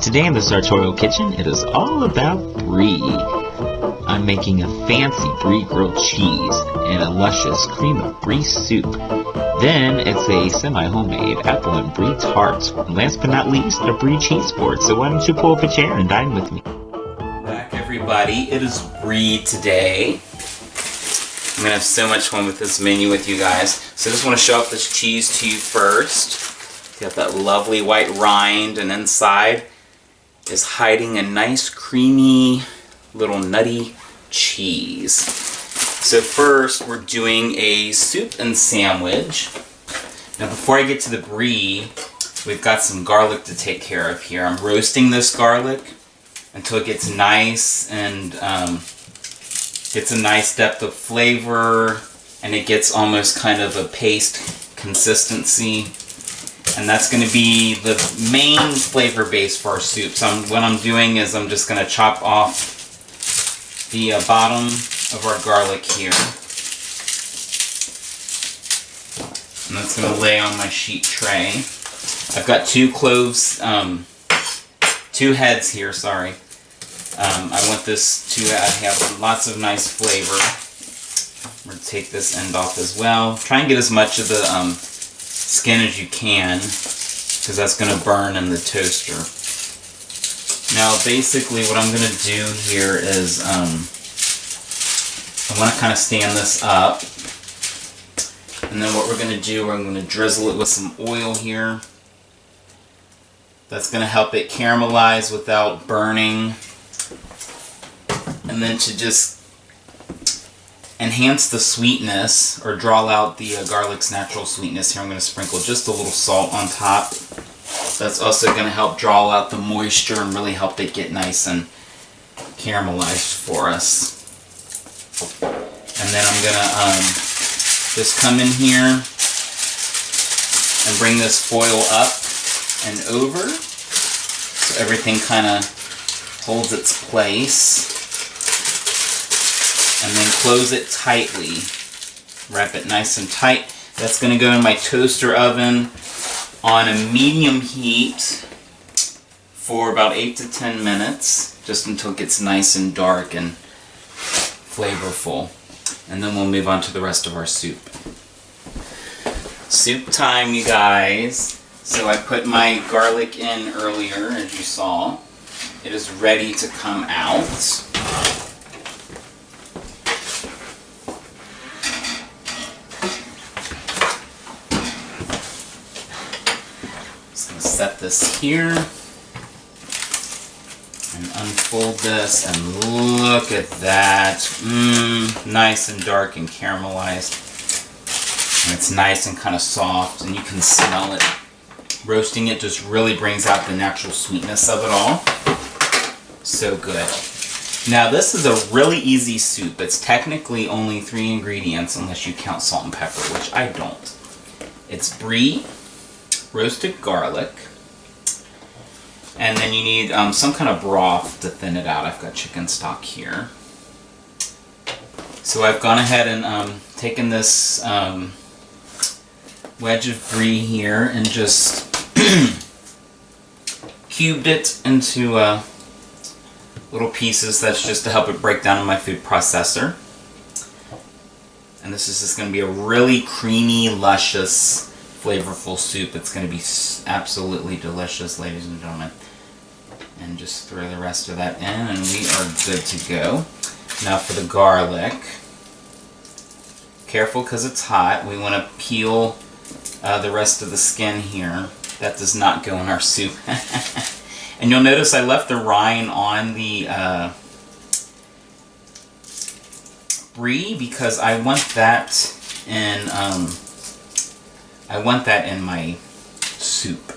Today in the sartorial kitchen, it is all about brie. I'm making a fancy brie grilled cheese and a luscious cream of brie soup. Then it's a semi-homemade apple and brie tart. And last but not least, a brie cheese board. So why don't you pull up a chair and dine with me? Back everybody, it is brie today. I'm gonna have so much fun with this menu with you guys. So I just want to show off this cheese to you first. Got that lovely white rind, and inside is hiding a nice creamy little nutty cheese. So first we're doing a soup and sandwich. Now before I get to the brie, we've got some garlic to take care of here. I'm roasting this garlic until it gets nice and gets a nice depth of flavor, and it gets almost kind of a paste consistency. And that's going to be the main flavor base for our soup. So what I'm doing is I'm just going to chop off the bottom of our garlic here. And that's going to lay on my sheet tray. I've got two heads here, sorry. I want this to have lots of nice flavor. I'm going to take this end off as well. Try and get as much of the skin as you can, because that's going to burn in the toaster. Now basically what I'm going to do here is I want to kind of stand this up, and then what we're going to do, I'm going to drizzle it with some oil here. That's going to help it caramelize without burning, and then to just enhance the sweetness, or draw out the garlic's natural sweetness here, I'm going to sprinkle just a little salt on top. That's also going to help draw out the moisture and really help it get nice and caramelized for us. And then I'm going to just come in here and bring this foil up and over so everything kind of holds its place. And then close it tightly. Wrap it nice and tight. That's going to go in my toaster oven on a medium heat for about 8 to 10 minutes, just until it gets nice and dark and flavorful. And then we'll move on to the rest of our soup. Soup time, you guys. So I put my garlic in earlier, as you saw. It is ready to come out. Set this here and unfold this, and look at that. Nice and dark and caramelized, and it's nice and kind of soft, and you can smell it. Roasting it just really brings out the natural sweetness of it all. So good. Now this is a really easy soup. It's technically only 3 ingredients unless you count salt and pepper, which I don't. It's brie, roasted garlic, and then you need some kind of broth to thin it out. I've got chicken stock here. So I've gone ahead and taken this wedge of brie here and just cubed it into little pieces. That's just to help it break down in my food processor. And this is just going to be a really creamy, luscious, flavorful soup. It's going to be absolutely delicious, ladies and gentlemen. And just throw the rest of that in, and we are good to go. Now for the garlic. Careful, because it's hot. We want to peel the rest of the skin here. That does not go in our soup. And you'll notice I left the rind on the brie because I want that in my soup.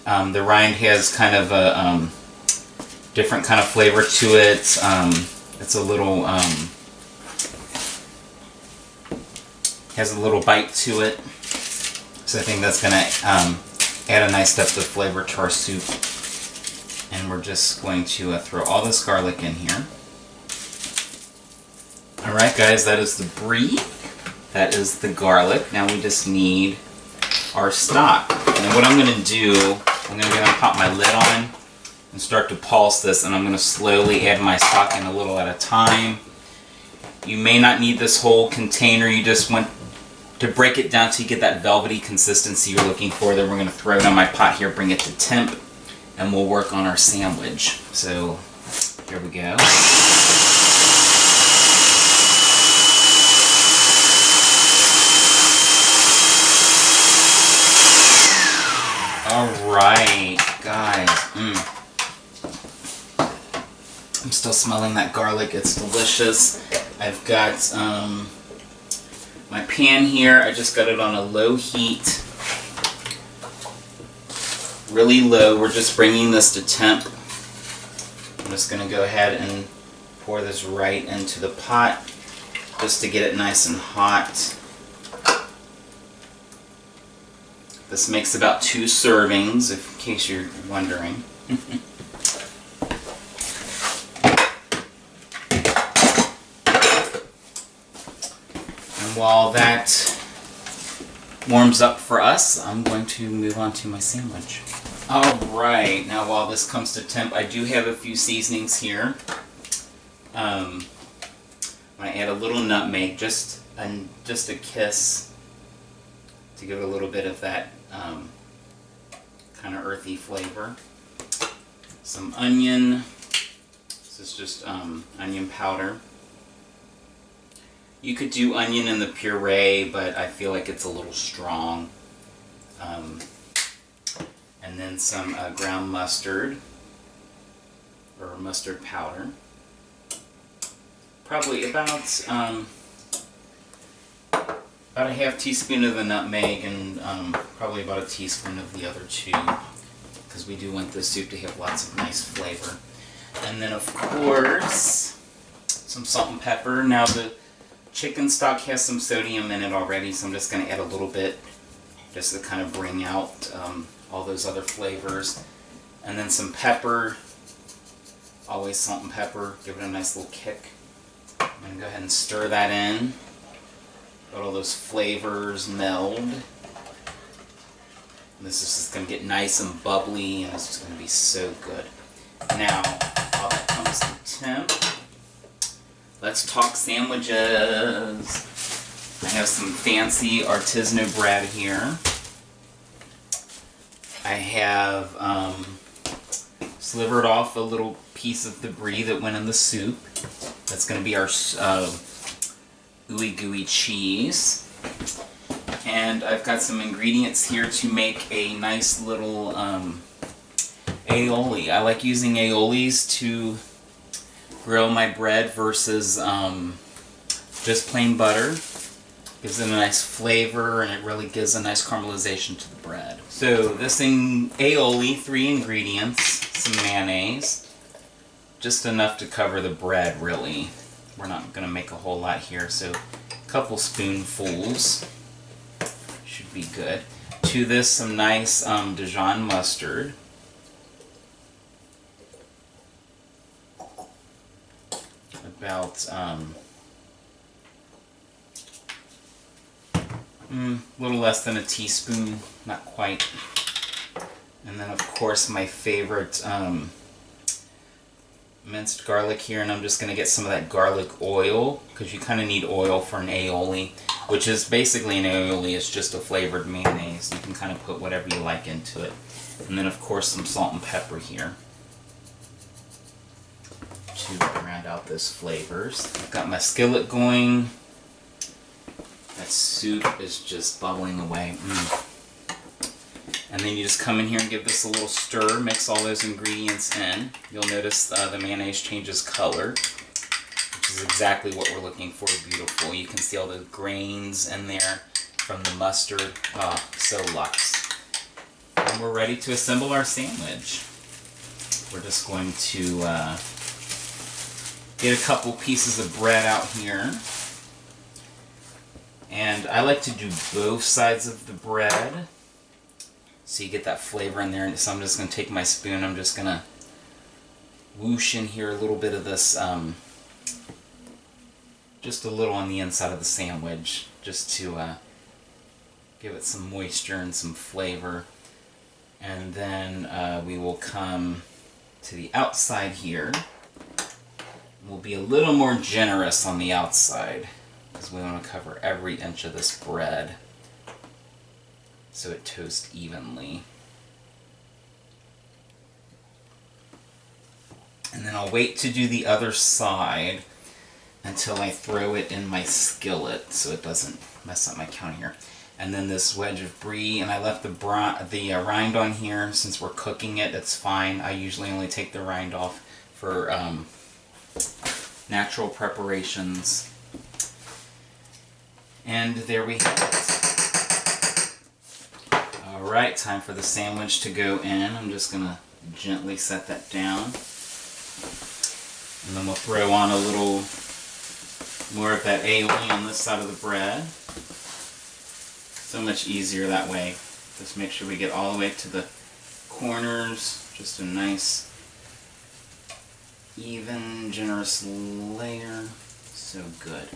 The rind has kind of a different kind of flavor to it. It's a little has a little bite to it, so I think that's going to add a nice depth of flavor to our soup. And we're just going to throw all this garlic in here. Alright guys, that is the brie. That is the garlic. Now we just need our stock. And what I'm going to do, I'm going to pop my lid on and start to pulse this, and I'm going to slowly add my stock in a little at a time. You may not need this whole container, you just want to break it down till you get that velvety consistency you're looking for. Then we're going to throw it on my pot here, bring it to temp, and we'll work on our sandwich. So here we go. Alright, guys. I'm still smelling that garlic. It's delicious. I've got my pan here. I just got it on a low heat. Really low. We're just bringing this to temp. I'm just going to go ahead and pour this right into the pot just to get it nice and hot. This makes about 2 servings, in case you're wondering. And while that warms up for us, I'm going to move on to my sandwich. Alright, now while this comes to temp, I do have a few seasonings here. I'm going to add a little nutmeg, just a kiss, to give it a little bit of that kind of earthy flavor. Some onion. This is just onion powder. You could do onion in the puree, but I feel like it's a little strong. And then some ground mustard, or mustard powder. Probably about a half teaspoon of the nutmeg, and probably about a teaspoon of the other 2, because we do want the soup to have lots of nice flavor. And then of course some salt and pepper. Now the chicken stock has some sodium in it already, so I'm just going to add a little bit just to kind of bring out all those other flavors. And then some pepper, always salt and pepper, give it a nice little kick. I'm going to go ahead and stir that in. Let all those flavors meld. And this is just going to get nice and bubbly, and it's just going to be so good. Now, while that comes to temp, let's talk sandwiches. I have some fancy artisanal bread here. I have slivered off a little piece of the brie that went in the soup. That's going to be our ooey gooey cheese. And I've got some ingredients here to make a nice little aioli. I like using aiolis to grill my bread versus just plain butter. Gives it a nice flavor, and it really gives a nice caramelization to the bread. So this aioli, 3 ingredients, some mayonnaise, just enough to cover the bread really. We're not going to make a whole lot here, so a couple spoonfuls should be good. To this, some nice Dijon mustard. About a little less than a teaspoon, not quite. And then of course my favorite minced garlic here, and I'm just going to get some of that garlic oil, because you kind of need oil for an aioli, which is basically an aioli. It's just a flavored mayonnaise. You can kind of put whatever you like into it. And then of course some salt and pepper here to round out those flavors. I've got my skillet going. That soup is just bubbling away. And then you just come in here and give this a little stir, mix all those ingredients in. You'll notice the mayonnaise changes color, which is exactly what we're looking for. Beautiful. You can see all the grains in there from the mustard. Oh, so luxe. And we're ready to assemble our sandwich. We're just going to get a couple pieces of bread out here. And I like to do both sides of the bread, so you get that flavor in there. And so I'm just going to take my spoon, I'm just going to whoosh in here a little bit of this, just a little on the inside of the sandwich, just to give it some moisture and some flavor. And then we will come to the outside here. We'll be a little more generous on the outside because we want to cover every inch of this bread so it toasts evenly. And then I'll wait to do the other side until I throw it in my skillet so it doesn't mess up my counting here. And then this wedge of brie, and I left the rind on here since we're cooking it. It's fine. I usually only take the rind off for natural preparations. And there we have it. Alright, time for the sandwich to go in. I'm just going to gently set that down. And then we'll throw on a little more of that aioli on this side of the bread. So much easier that way. Just make sure we get all the way to the corners. Just a nice, even, generous layer. So good.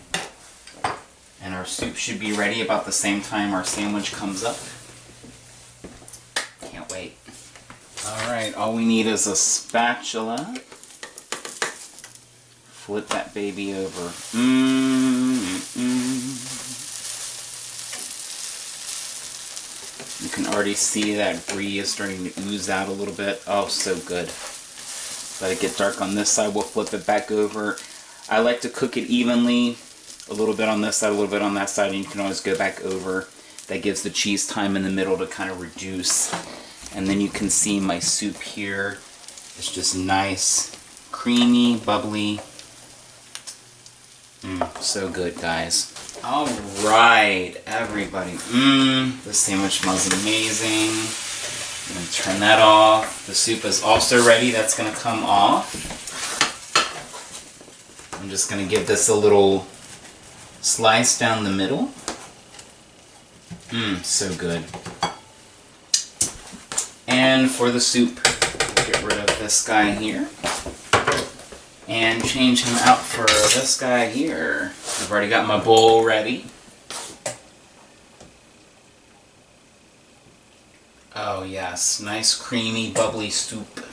And our soup should be ready about the same time our sandwich comes up. Can't wait. Alright, all we need is a spatula. Flip that baby over. You can already see that brie is starting to ooze out a little bit. Oh, so good. Let it get dark on this side. We'll flip it back over. I like to cook it evenly. A little bit on this side, a little bit on that side, and you can always go back over. That gives the cheese time in the middle to kind of reduce. And then you can see my soup here. It's just nice, creamy, bubbly. So good, guys. Alright, everybody. The sandwich smells amazing. I'm going to turn that off. The soup is also ready. That's going to come off. I'm just going to give this a little slice down the middle. So good. And for the soup, we'll get rid of this guy here. And change him out for this guy here. I've already got my bowl ready. Oh yes, nice creamy bubbly soup.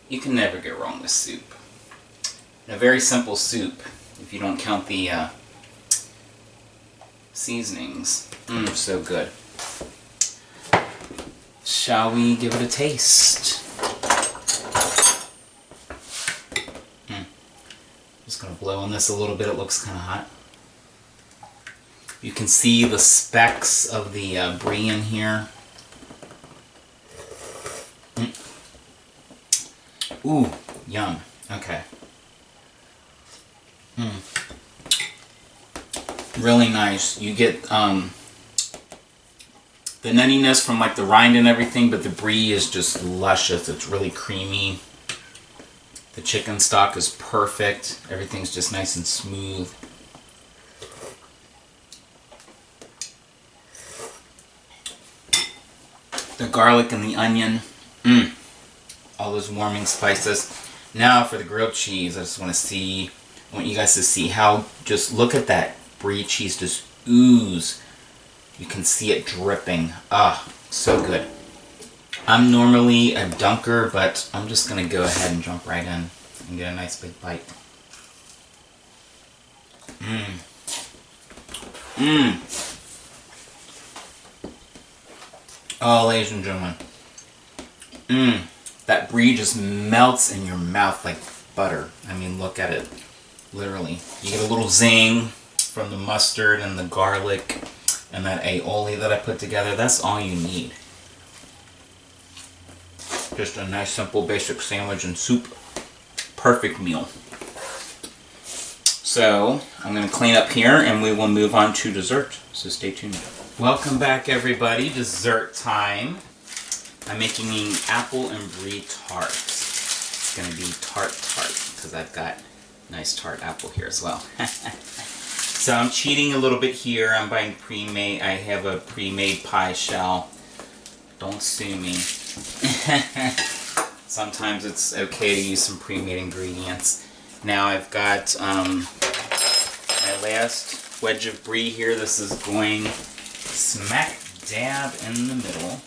You can never get wrong with soup. And a very simple soup if you don't count the seasonings. So good. Shall we give it a taste? Just going to blow on this a little bit. It looks kind of hot. You can see the specks of the brie in here. Ooh, yum. Okay. Really nice. You get the nuttiness from like the rind and everything, but the brie is just luscious. It's really creamy. The chicken stock is perfect. Everything's just nice and smooth. The garlic and the onion. All those warming spices. Now for the grilled cheese, I just want you guys to see how, just look at that brie cheese just ooze. You can see it dripping. So good. I'm normally a dunker, but I'm just going to go ahead and jump right in and get a nice big bite. Oh, ladies and gentlemen. That brie just melts in your mouth like butter. I mean, look at it. Literally. You get a little zing from the mustard and the garlic and that aioli that I put together. That's all you need. Just a nice, simple, basic sandwich and soup. Perfect meal. So, I'm going to clean up here and we will move on to dessert. So stay tuned. Welcome back, everybody. Dessert time. I'm making an apple and brie tart. It's going to be tart because I've got nice tart apple here as well. So I'm cheating a little bit here. I'm buying pre-made. I have a pre-made pie shell. Don't sue me. Sometimes it's okay to use some pre-made ingredients. Now I've got my last wedge of brie here. This is going smack dab in the middle.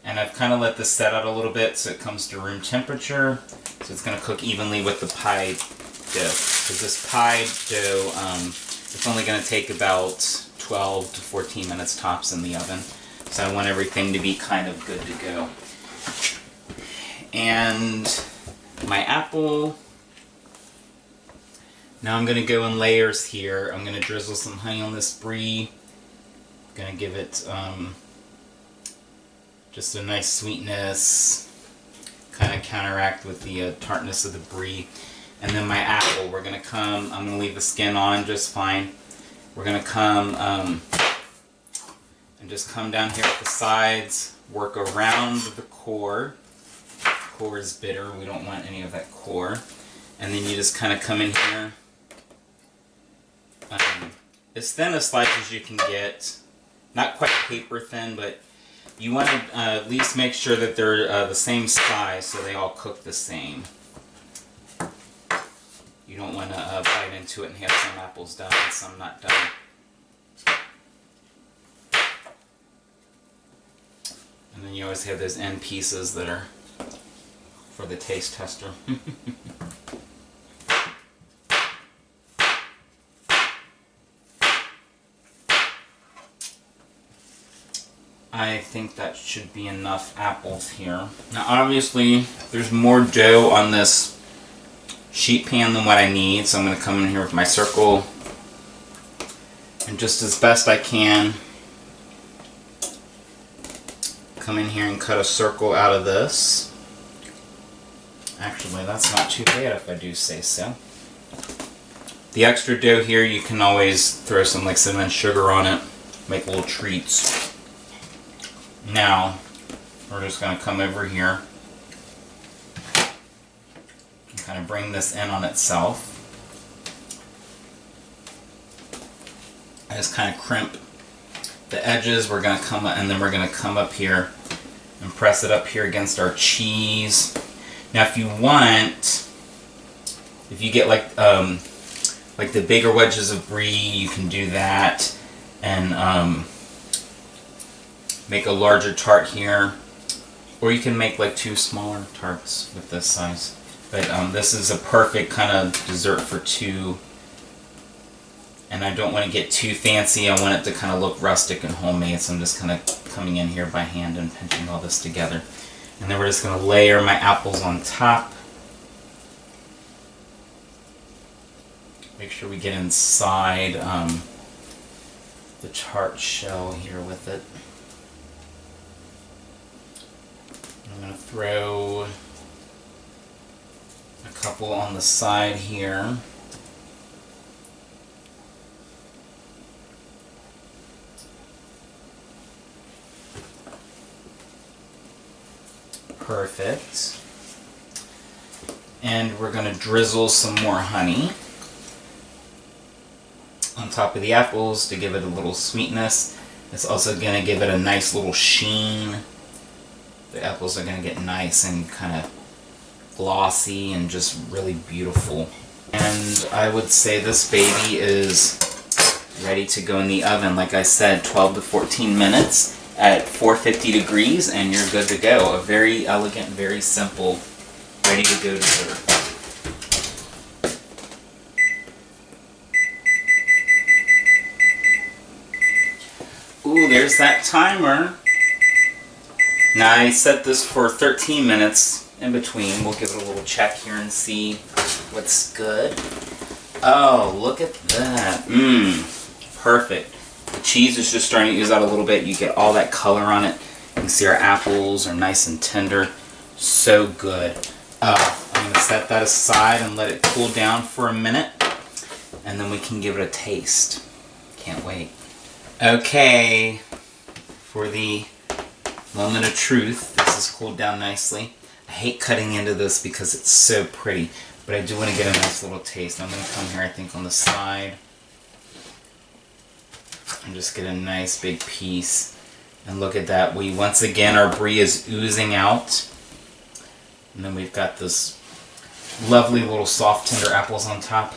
And And I've kind of let this set out a little bit so it comes to room temperature. So it's going to cook evenly with the pie dough. Because this pie dough, it's only going to take about 12 to 14 minutes tops in the oven. So I want everything to be kind of good to go. And my apple. Now I'm going to go in layers here. I'm going to drizzle some honey on this brie. Going to give it just a nice sweetness, kind of counteract with the tartness of the brie. And then my apple, we're going to come, I'm going to leave the skin on just fine. We're going to come and just come down here at the sides, work around the core. Core is bitter, we don't want any of that core. And then you just kind of come in here, as thin a slice as you can get. Not quite paper thin, but you want to at least make sure that they're the same size so they all cook the same. You don't want to bite into it and have some apples done and some not done. And then you always have those end pieces that are for the taste tester. I think that should be enough apples here. Now obviously there's more dough on this sheet pan than what I need, so I'm going to come in here with my circle and just as best I can come in here and cut a circle out of this. Actually, that's not too bad if I do say so. The extra dough here, you can always throw some like cinnamon sugar on it, make little treats. Now, we're just going to come over here and kind of bring this in on itself. And just kind of crimp the edges. We're going to come and then we're going to come up here and press it up here against our cheese. Now, if you want, if you get like the bigger wedges of brie, you can do that and make a larger tart here, or you can make like 2 smaller tarts with this size. But this is a perfect kind of dessert for 2. And I don't want to get too fancy. I want it to kind of look rustic and homemade, so I'm just kind of coming in here by hand and pinching all this together. And then we're just going to layer my apples on top. Make sure we get inside the tart shell here with it. I'm going to throw a couple on the side here. Perfect. And we're going to drizzle some more honey on top of the apples to give it a little sweetness. It's also going to give it a nice little sheen. The apples are going to get nice and kind of glossy and just really beautiful. And I would say this baby is ready to go in the oven. Like I said, 12 to 14 minutes at 450 degrees and you're good to go. A very elegant, very simple, ready to go dessert. Ooh, there's that timer. Now I set this for 13 minutes in between. We'll give it a little check here and see what's good. Oh, look at that. Perfect. The cheese is just starting to ooze out a little bit. You get all that color on it. You can see our apples are nice and tender. So good. I'm going to set that aside and let it cool down for a minute. And then we can give it a taste. Can't wait. Okay. For the moment of truth, this has cooled down nicely. I hate cutting into this because it's so pretty. But I do want to get a nice little taste. I'm going to come here, I think, on the side. And just get a nice big piece. And look at that. Once again, our brie is oozing out. And then we've got this lovely little soft tender apples on top.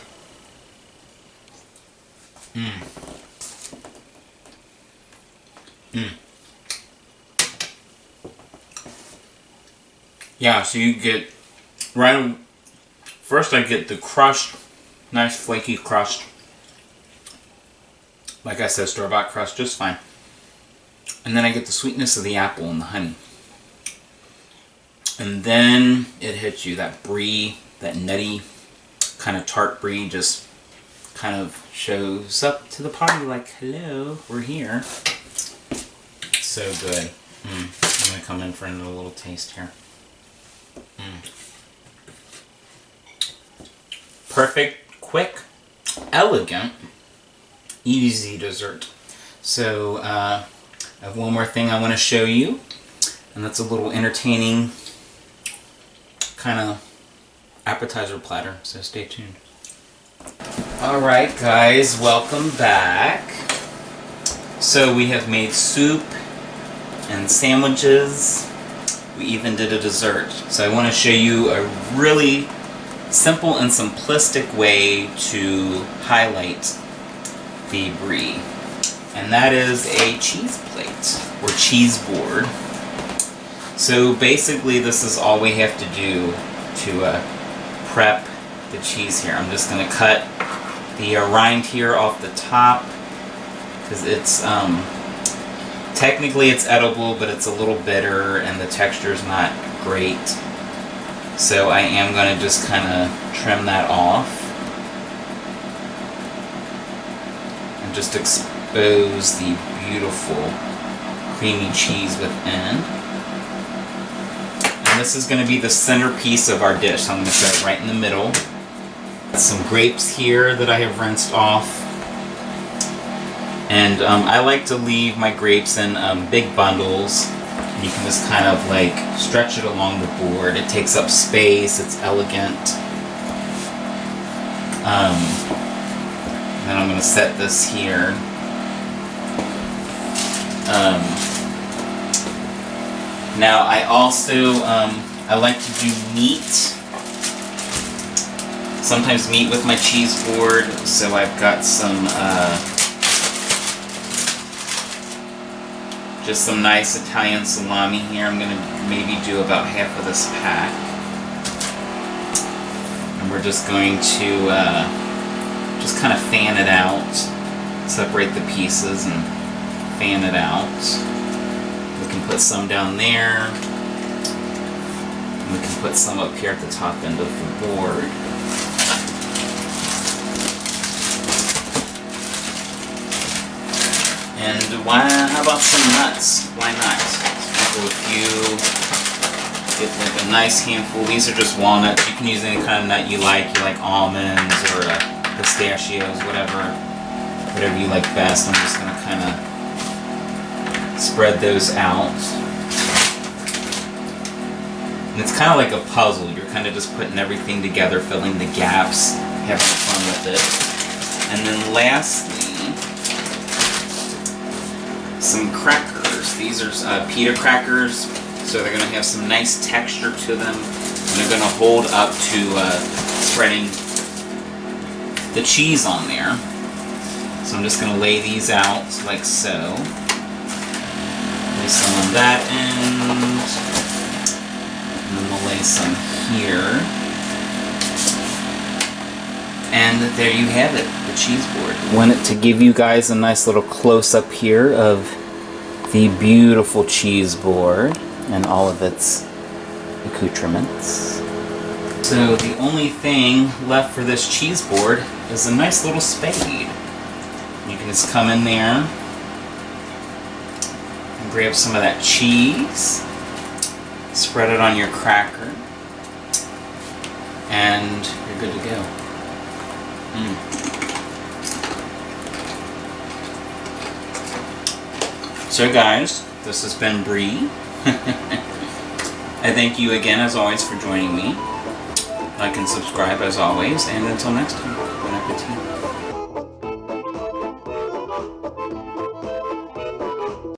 Yeah, so you get first I get the crushed, nice flaky crust. Like I said, store-bought crust, just fine. And then I get the sweetness of the apple and the honey. And then it hits you, that brie, that nutty kind of tart brie just kind of shows up to the party like, hello, we're here. So good. I'm going to come in for another little taste here. Perfect, quick, elegant, easy dessert. So I have one more thing I want to show you, and that's a little entertaining kind of appetizer platter, so stay tuned. Alright guys, welcome back. So we have made soup and sandwiches. We even did a dessert. So I want to show you a really simple and simplistic way to highlight the brie. And that is a cheese plate or cheese board. So basically this is all we have to do to prep the cheese here. I'm just going to cut the rind here off the top because it's technically it's edible, but it's a little bitter and the texture is not great. So I am going to just kind of trim that off and just expose the beautiful creamy cheese within. And this is going to be the centerpiece of our dish, so I'm going to put it right in the middle. Some grapes here that I have rinsed off. And I like to leave my grapes in big bundles. And you can just kind of like stretch it along the board. It takes up space, it's elegant. Then I'm going to set this here. Now I also, I like to do meat. Sometimes meat with my cheese board. So I've got some, just some nice Italian salami here. I'm going to maybe do about half of this pack. And we're just going to just kind of fan it out. Separate the pieces and fan it out. We can put some down there. And we can put some up here at the top end of the board. And how about some nuts? Why not? Sprinkle a few. Get like a nice handful. These are just walnuts. You can use any kind of nut you like. You like almonds or pistachios, whatever you like best. I'm just going to kind of spread those out. And it's kind of like a puzzle. You're kind of just putting everything together, filling the gaps, having fun with it. And then lastly, some crackers. These are pita crackers, so they're going to have some nice texture to them. And they're going to hold up to spreading the cheese on there. So I'm just going to lay these out like so. Lay some on that end. And then we'll lay some here. And there you have it, the cheese board. Wanted to give you guys a nice little close-up here of the beautiful cheese board and all of its accoutrements. So the only thing left for this cheese board is a nice little spade. You can just come in there and grab some of that cheese, spread it on your cracker, and you're good to go. So guys, this has been Brie. I thank you again as always for joining me. Like and subscribe as always, and until next time, bon appetit.